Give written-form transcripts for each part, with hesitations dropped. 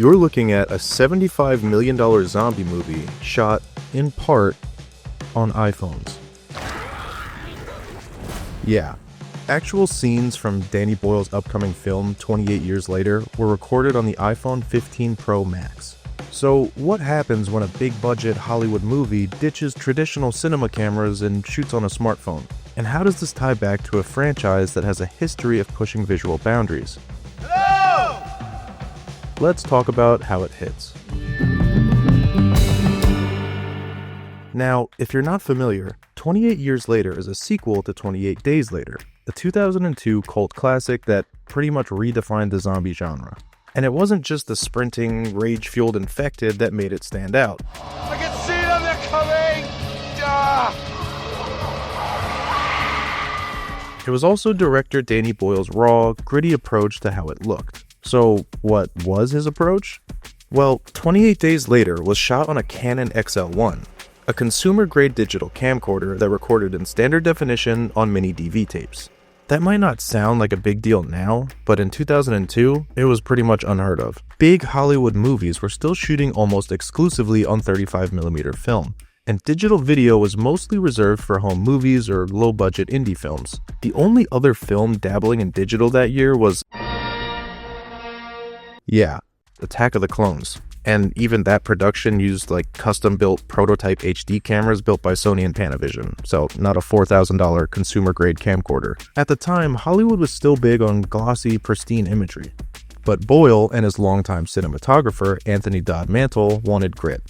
You're looking at a $75 million zombie movie shot, in part, on iPhones. Yeah, actual scenes from Danny Boyle's upcoming film 28 Years Later were recorded on the iPhone 15 Pro Max. So what happens when a big-budget Hollywood movie ditches traditional cinema cameras and shoots on a smartphone? And how does this tie back to a franchise that has a history of pushing visual boundaries? Hello! Let's talk about how it hits. Now, if you're not familiar, 28 Years Later is a sequel to 28 Days Later, a 2002 cult classic that pretty much redefined the zombie genre. And it wasn't just the sprinting, rage-fueled infected that made it stand out. I can see them, they're coming! It was also director Danny Boyle's raw, gritty approach to how it looked. So, what was his approach? Well, 28 Days Later was shot on a Canon XL1, a consumer-grade digital camcorder that recorded in standard definition on mini DV tapes. That might not sound like a big deal now, but in 2002, it was pretty much unheard of. Big Hollywood movies were still shooting almost exclusively on 35mm film, and digital video was mostly reserved for home movies or low-budget indie films. The only other film dabbling in digital that year was, Attack of the Clones. And even that production used like custom-built prototype HD cameras built by Sony and Panavision, so not a $4,000 consumer-grade camcorder. At the time, Hollywood was still big on glossy, pristine imagery. But Boyle and his longtime cinematographer, Anthony Dodd Mantle, wanted grit.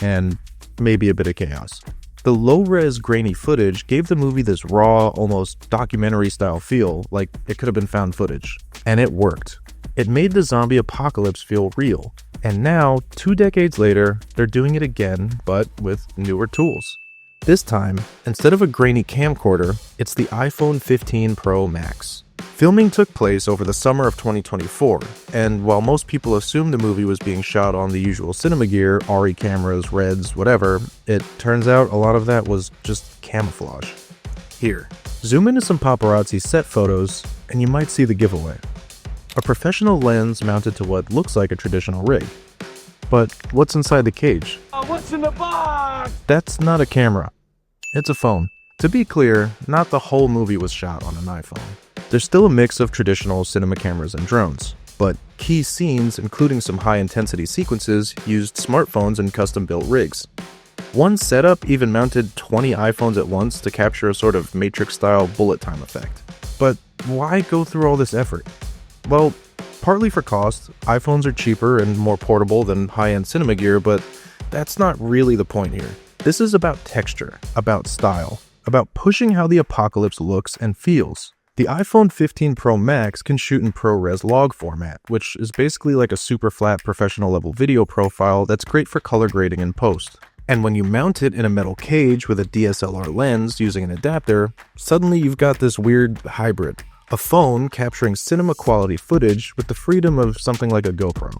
And maybe a bit of chaos. The low-res, grainy footage gave the movie this raw, almost documentary-style feel, like it could have been found footage. And it worked. It made the zombie apocalypse feel real. And now, 2 decades later, they're doing it again, but with newer tools. This time, instead of a grainy camcorder, it's the iPhone 15 Pro Max. Filming took place over the summer of 2024, and while most people assumed the movie was being shot on the usual cinema gear, RE cameras, Reds, whatever, it turns out a lot of that was just camouflage. Here, zoom into some paparazzi set photos, and you might see the giveaway. A professional lens mounted to what looks like a traditional rig. But what's inside the cage? What's in the box? That's not a camera. It's a phone. To be clear, not the whole movie was shot on an iPhone. There's still a mix of traditional cinema cameras and drones, but key scenes, including some high-intensity sequences, used smartphones and custom-built rigs. One setup even mounted 20 iPhones at once to capture a sort of Matrix-style bullet time effect. But why go through all this effort? Well, partly for cost. iPhones are cheaper and more portable than high-end cinema gear, but that's not really the point here. This is about texture, about style, about pushing how the apocalypse looks and feels. The iPhone 15 Pro Max can shoot in ProRes log format, which is basically like a super flat professional-level video profile that's great for color grading in post. And when you mount it in a metal cage with a DSLR lens using an adapter, suddenly you've got this weird hybrid. A phone capturing cinema-quality footage with the freedom of something like a GoPro.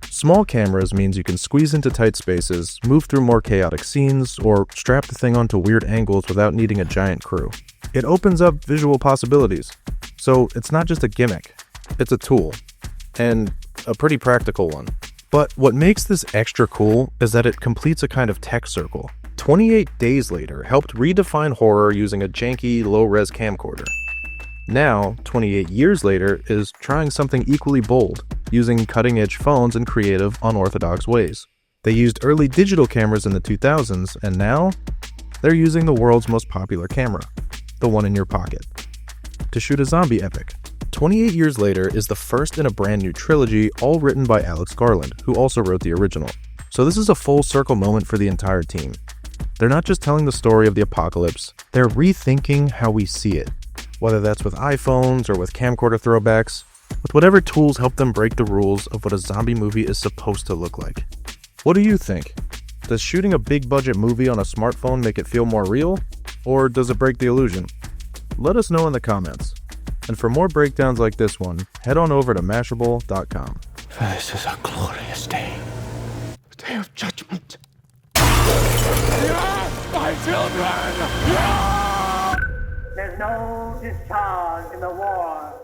Small cameras means you can squeeze into tight spaces, move through more chaotic scenes, or strap the thing onto weird angles without needing a giant crew. It opens up visual possibilities. So it's not just a gimmick, it's a tool. And a pretty practical one. But what makes this extra cool is that it completes a kind of tech circle. 28 Days Later helped redefine horror using a janky, low-res camcorder. Now, 28 years later, is trying something equally bold, using cutting-edge phones in creative, unorthodox ways. They used early digital cameras in the 2000s, and now, they're using the world's most popular camera, the one in your pocket, to shoot a zombie epic. 28 Years Later is the first in a brand new trilogy, all written by Alex Garland, who also wrote the original. So this is a full circle moment for the entire team. They're not just telling the story of the apocalypse, they're rethinking how we see it. Whether that's with iPhones or with camcorder throwbacks, with whatever tools help them break the rules of what a zombie movie is supposed to look like. What do you think? Does shooting a big budget movie on a smartphone make it feel more real? Or does it break the illusion? Let us know in the comments. And for more breakdowns like this one, head on over to Mashable.com. This is a glorious day. A day of judgment. My children! There's no discharge in the war.